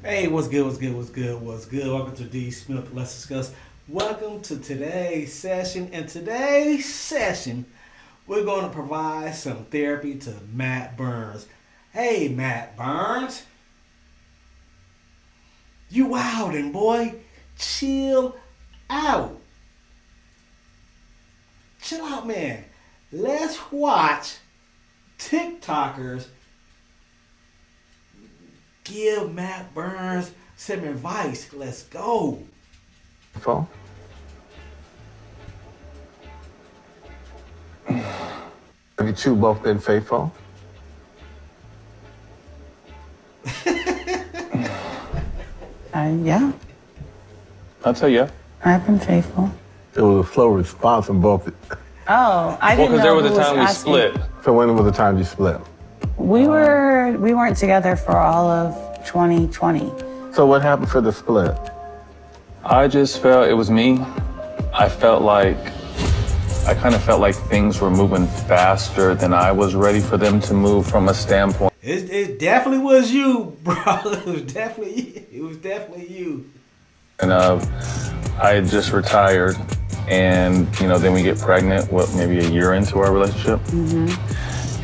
Hey, what's good? What's good? What's good? What's good? Welcome to D Smith. Let's discuss. Welcome to today's session. In today's session, we're going to provide some therapy to Matt Burns. Hey, Matt Burns, you wildin', boy. Chill out. Chill out, man. Let's watch TikTokers give Matt Burns some advice. Let's go. Faithful. Have you two both been faithful? Yeah, I'll tell you. I've been faithful. It was a slow response from both. Oh, I Well, didn't because know there was who a time we asking. split. So when was the time you split? We weren't together for all of 2020. So what happened for the split? I just felt it was me. I kind of felt like things were moving faster than I was ready for them to move from a standpoint. It definitely was you, bro. It was definitely you. And I had just retired, and then we get pregnant. Maybe a year into our relationship,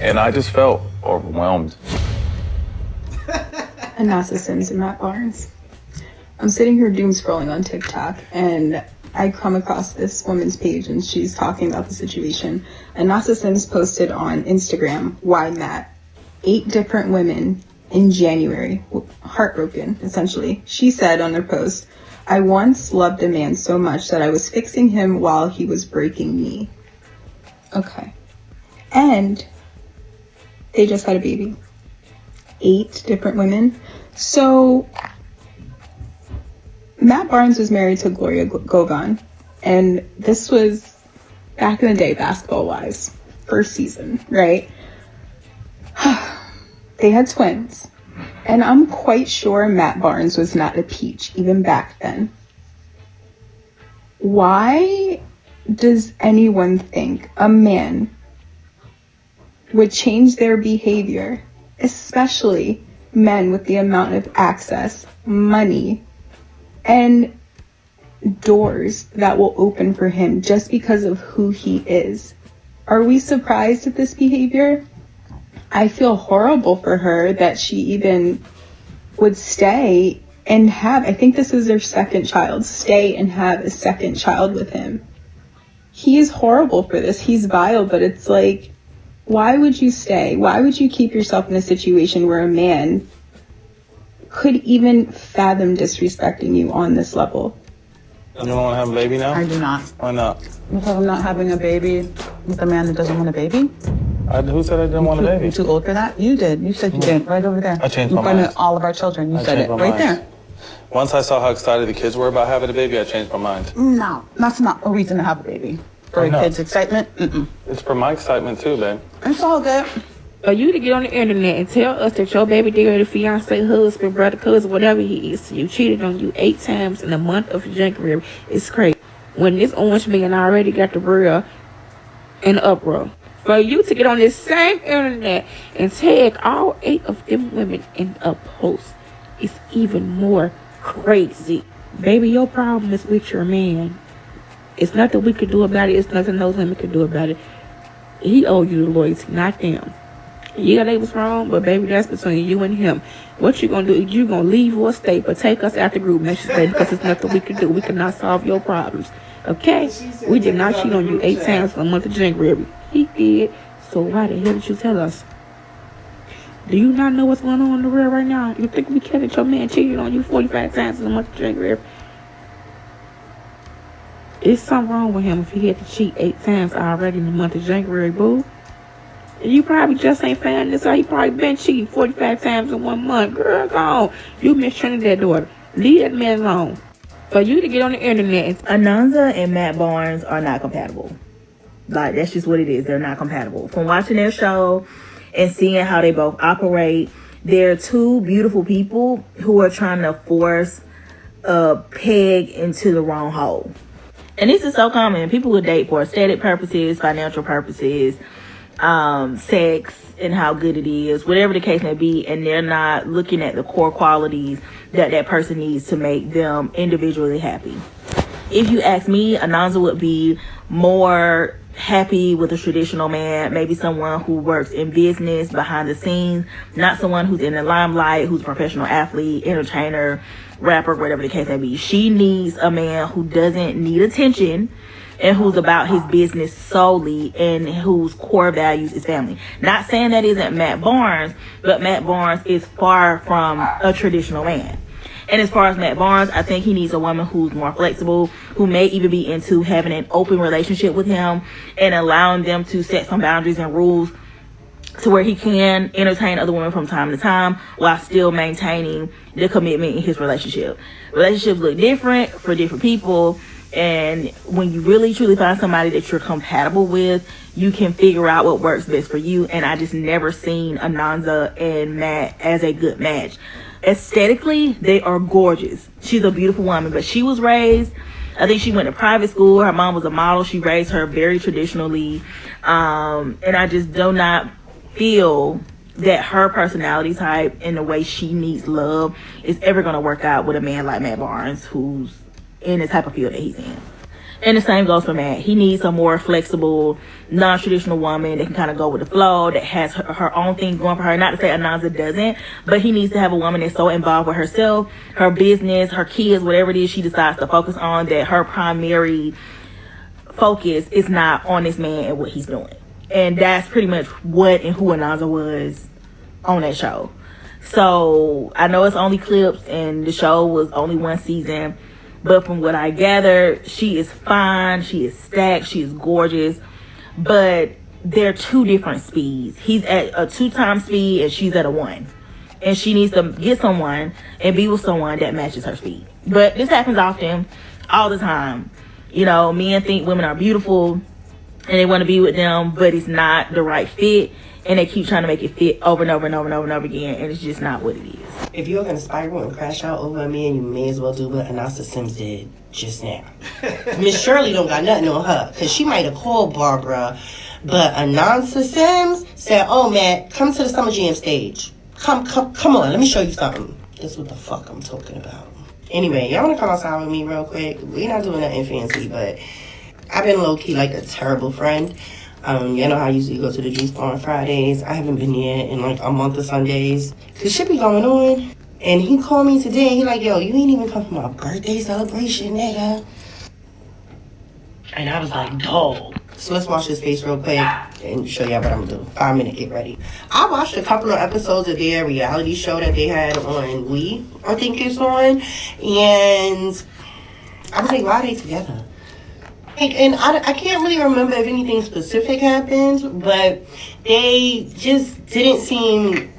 and I just felt overwhelmed. Anasa Sims and Matt Barnes. I'm sitting here doom scrolling on TikTok and I come across this woman's page and she's talking about the situation. Anasa Sims posted on Instagram, why Matt? 8 different women in January, heartbroken, essentially. She said on her post, I once loved a man so much that I was fixing him while he was breaking me. Okay. And they just had a baby. 8 different women. So Matt Barnes was married to Gloria Govan, and this was back in the day, basketball wise, first season, right? They had twins, and I'm quite sure Matt Barnes was not a peach even back then. Why does anyone think a man would change their behavior, especially men with the amount of access, money, and doors that will open for him just because of who he is? Are we surprised at this behavior? I feel horrible for her that she even would stay and I think this is their second child, stay and have a second child with him. He is horrible for this. He's vile, but it's like, why would you stay? Why would you keep yourself in a situation where a man could even fathom disrespecting you on this level? You don't want to have a baby now? I do not. Why not? Because I'm not having a baby with a man that doesn't want a baby. Who said I didn't want a You baby? too old for that? You did. You said you did. Right over there. I changed in my front mind. of all of our children. You I said changed it. my Right mind. there. Once I saw how excited the kids were about having a baby, I changed my mind. No, that's not a reason to have a baby. For Why a not? kid's excitement? It's for my excitement too, babe. It's all good. For you to get on the internet and tell us that your baby daddy, fiancé, husband, brother, cousin, whatever he is, you cheated on you 8 times in the month of January, it's crazy. When this orange man already got the real in uproar. For you to get on this same internet and tag all 8 of them women in a post is even more crazy. Baby, your problem is with your man. It's nothing we could do about it. It's nothing those women could do about it. He owe you the loyalty, not them. Yeah, they was wrong, but baby, that's between you and him. What you gonna do? You gonna leave or stay, but take us out the group, Nation State, because it's nothing we can do. We cannot solve your problems. Okay? We did not cheat on you 8 times in the month of January. He did. So why the hell did you tell us? Do you not know what's going on in the world right now? You think we care that your man cheated on you 45 times in the month of January? It's something wrong with him if he had to cheat 8 times already in the month of January, boo. You probably just ain't found this out. He probably been cheating 45 times in 1 month. Girl, go on. You Miss Trinidad daughter. Leave that man alone. For you to get on the internet and Ananza and Matt Barnes are not compatible. Like, that's just what it is. They're not compatible. From watching their show and seeing how they both operate, they're 2 beautiful people who are trying to force a peg into the wrong hole. And this is so common. People will date for aesthetic purposes, financial purposes, sex and how good it is, whatever the case may be, and they're not looking at the core qualities that that person needs to make them individually happy. If you ask me, Ananza would be more happy with a traditional man, maybe someone who works in business behind the scenes, not someone who's in the limelight, who's a professional athlete, entertainer, rapper, whatever the case may be. She needs a man who doesn't need attention and who's about his business solely and whose core values is family. Not saying that isn't Matt Barnes, but Matt Barnes is far from a traditional man. And as far as Matt Barnes, I think he needs a woman who's more flexible, who may even be into having an open relationship with him and allowing them to set some boundaries and rules to where he can entertain other women from time to time while still maintaining the commitment in his relationship. Relationships look different for different people, and when you really truly find somebody that you're compatible with, you can figure out what works best for you. And I just never seen Ananza and Matt as a good match. Aesthetically, they are gorgeous. She's a beautiful woman, but she was raised, I think she went to private school. Her mom was a model. She raised her very traditionally. And I just do not feel that her personality type and the way she needs love is ever going to work out with a man like Matt Barnes, who's in the type of field that he's in. And the same goes for Matt. He needs a more flexible, non-traditional woman that can kind of go with the flow, that has her own thing going for her. Not to say Ananza doesn't, but he needs to have a woman that's so involved with herself, her business, her kids, whatever it is she decides to focus on, that her primary focus is not on this man and what he's doing. And that's pretty much what and who Ananza was on that show. So I know it's only clips and the show was only one season, but from what I gather, she is fine, she is stacked, she is gorgeous, but they're two different speeds. He's at a 2x speed and she's at a 1. And she needs to get someone and be with someone that matches her speed. But this happens often, all the time. You know, men think women are beautiful and they want to be with them, but it's not the right fit. And they keep trying to make it fit over and over and over and over and over again, and it's just not what it is. If you're going to spiral and crash out over a man, you may as well do what Anasa Sims did just now. Miss Shirley don't got nothing on her, because she might have called Barbara, but Anasa Sims said, oh, Matt, come to the Summer Jam stage. Come on, let me show you something. That's what the fuck I'm talking about. Anyway, y'all want to come outside with me real quick? We're not doing nothing fancy, but I've been low-key like a terrible friend. You know how I usually go to the juice bar on Fridays. I haven't been here in like a month of Sundays. Cause shit be going on. And he called me today. He like, yo, you ain't even come for my birthday celebration, nigga. And I was like, dog. So let's wash his face real quick and show y'all what I'm gonna do. 5 minute, get ready. I watched a couple of episodes of their reality show that they had on We, I think it's on. And I was like, why are they together? And I can't really remember if anything specific happened, but they just didn't seem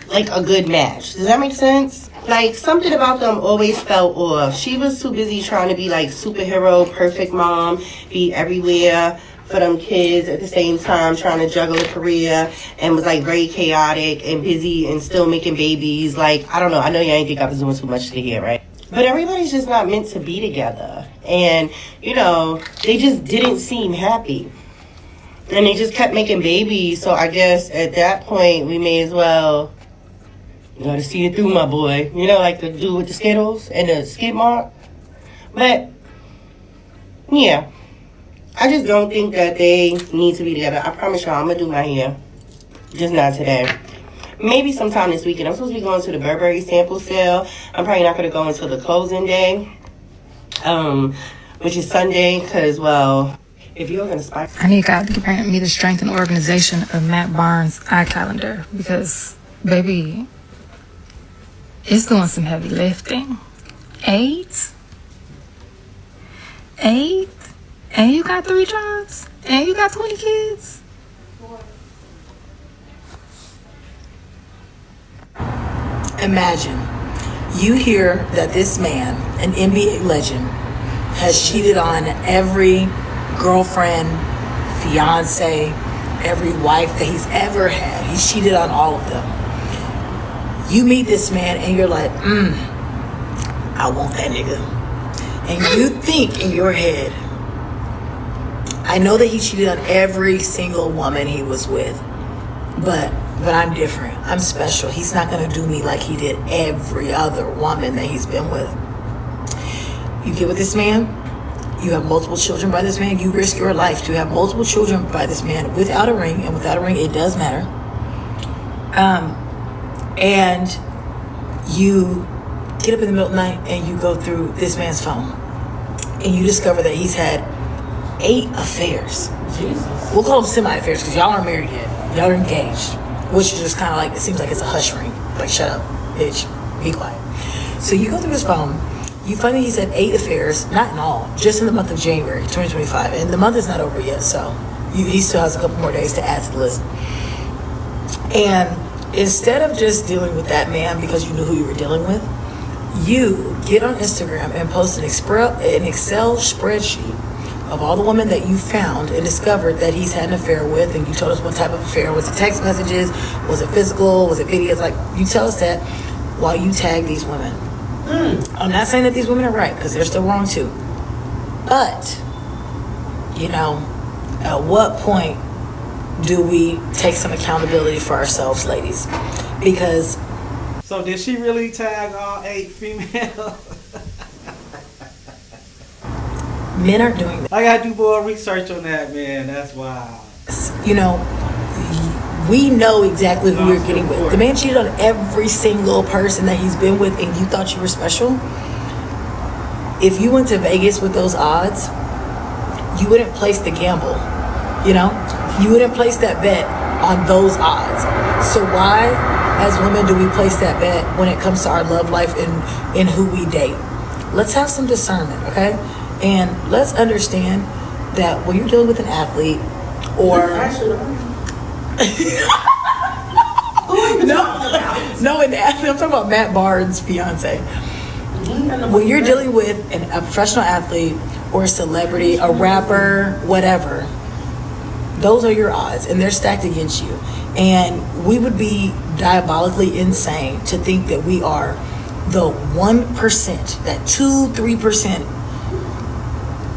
like a good match. Does that make sense? Like, something about them always fell off. She was too busy trying to be like superhero, perfect mom, be everywhere for them kids at the same time, trying to juggle a career, and was like very chaotic and busy and still making babies. Like, I don't know. I know y'all ain't think I was doing too much to hear, right? But everybody's just not meant to be together. And, you know, they just didn't seem happy. And they just kept making babies. So I guess at that point, we may as well, you gotta see it through, my boy. You know, like the dude with the Skittles and the skid mark. But, yeah. I just don't think that they need to be together. I promise y'all, I'm gonna do my hair. Just not today. Maybe sometime this weekend. I'm supposed to be going to the Burberry sample sale. I'm probably not going to go until the closing day, which is Sunday, because, well, if you're going to spike... I need God to grant me the strength and organization of Matt Barnes' eye calendar, because, baby, it's doing some heavy lifting. 8? And you got 3 jobs? And you got 20 kids? Imagine you hear that this man, an NBA legend, has cheated on every girlfriend, fiance, every wife that he's ever had. He's cheated on all of them. You meet this man and you're like, I want that nigga. And you think in your head, I know that he cheated on every single woman he was with, but I'm different. I'm special. He's not gonna do me like he did every other woman that he's been with. You get with this man, you have multiple children by this man, you risk your life to have multiple children by this man without a ring, and without a ring, it does matter. And you get up in the middle of the night and you go through this man's phone and you discover that he's had 8 affairs. Jesus. We'll call them semi-affairs because y'all aren't married yet. Y'all are engaged, which is just kind of like, it seems like it's a hush ring. Like, shut up, bitch, be quiet. So you go through his phone, you find that he's had 8 affairs, not in all, just in the month of January 2025. And the month is not over yet, so he still has a couple more days to add to the list. And instead of just dealing with that man because you knew who you were dealing with, you get on Instagram and post an Excel spreadsheet of all the women that you found and discovered that he's had an affair with, and you told us what type of affair. Was it text messages? Was it physical? Was it videos? Like, you tell us that while you tag these women. I'm not saying that these women are right, because they're still wrong too. But, you know, at what point do we take some accountability for ourselves, ladies? Because... So did she really tag all 8 females? Men aren't doing that. I gotta do more research on that, man. That's wild. You know, we know exactly who we're getting with. The man cheated on every single person that he's been with, and you thought you were special. If you went to Vegas with those odds, you wouldn't place the gamble. You know, you wouldn't place that bet on those odds. So why, as women, do we place that bet when it comes to our love life and who we date? Let's have some discernment, okay? And let's understand that when you're dealing with an athlete or no, an athlete, I'm talking about Matt Barnes' fiance. When you're dealing with a professional athlete or a celebrity, a rapper, whatever, those are your odds, and they're stacked against you. And we would be diabolically insane to think that we are the 1%, that 2-3%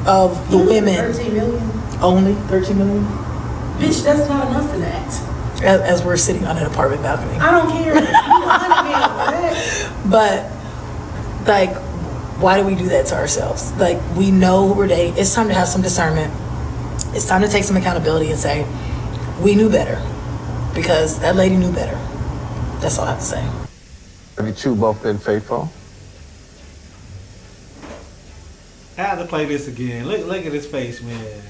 of the women. 13 million. Only 13 million? Bitch, that's not enough for that. As we're sitting on an apartment balcony. I don't care. But, like, why do we do that to ourselves? Like, we know who we're dating. It's time to have some discernment. It's time to take some accountability and say, we knew better. Because that lady knew better. That's all I have to say. Have you two both been faithful? I have to play this again. Look at his face, man.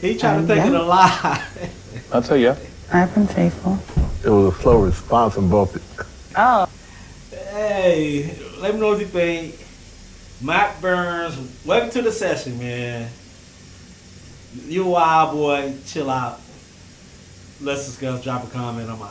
He trying to think of a lie. I'll tell you. I've been faithful. It was a slow response from both. Oh. Hey, let me know what you think. Matt Burns, welcome to the session, man. You a wild boy, chill out. Let's discuss, drop a comment, I'm out.